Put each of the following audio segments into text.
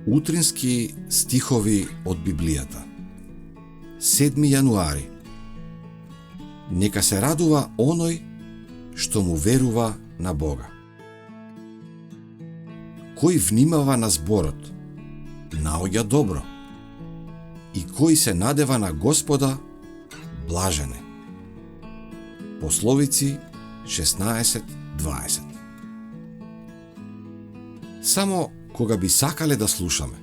Утрински стихови од Библијата. 7 јануари. Нека се радува оној што му верува на Бога. Кој внимава на зборот, наоѓа добро. И кој се надева на Господа, блажен е. Пословици 16:20. Само кога би сакале да слушаме.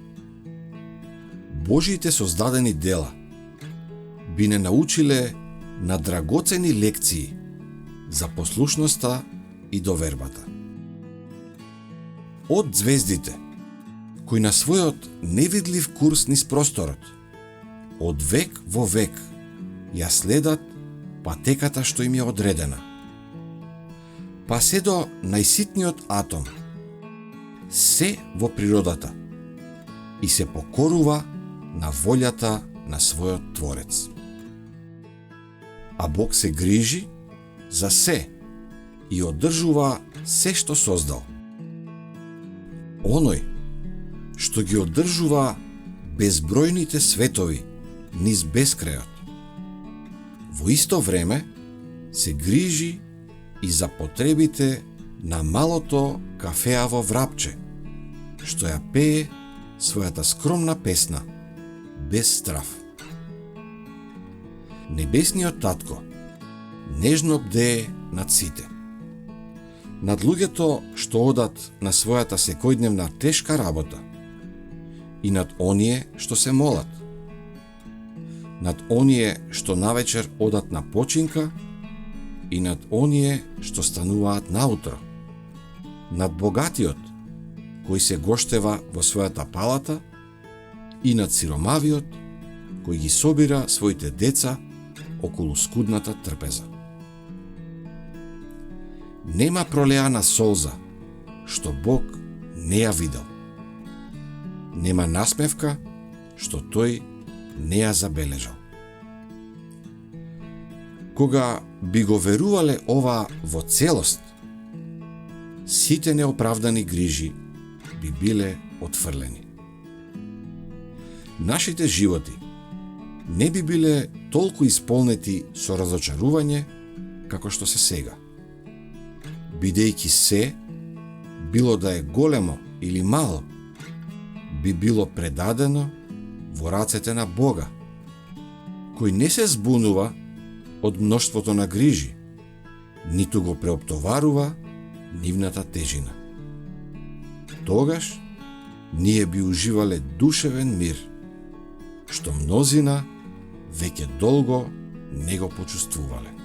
Божиите создадени дела би не научиле на драгоцени лекции за послушноста и довербата. Од звездите, кои на својот невидлив курс низ просторот, од век во век ја следат патеката што им е одредена, па се до најситниот атом, се во природата и се покорува на волјата на својот Творец. А Бог се грижи за се и одржува се што создал. Оној што ги одржува безбројните светови низ бескрајот, во исто време се грижи и за потребите на малото кафеаво врапче, што ја пее својата скромна песна, без страф. Небесниот татко нежно бдее над сите. Над луѓето што одат на својата секојдневна тешка работа и над оние што се молат. Над оние што навечер одат на починка и над оние што стануваат наутро. Над богатиот, кој се гоштева во својата палата, и над сиромавиот, кој ги собира своите деца околу скудната трпеза. Нема пролеана солза, што Бог не ја видел. Нема насмевка, што тој не ја забележал. Кога би го верувале ова во целост, сите неоправдани грижи би биле отфрлени. Нашите животи не би биле толку исполнети со разочарување како што се сега. Бидејќи се, било да е големо или мало, би било предадено во рацете на Бога, кој не се збунува од мноштвото на грижи, ниту го преоптоварува нивната тежина. Тогаш ние би уживале душевен мир, што мнозина веќе долго не го почувствувале.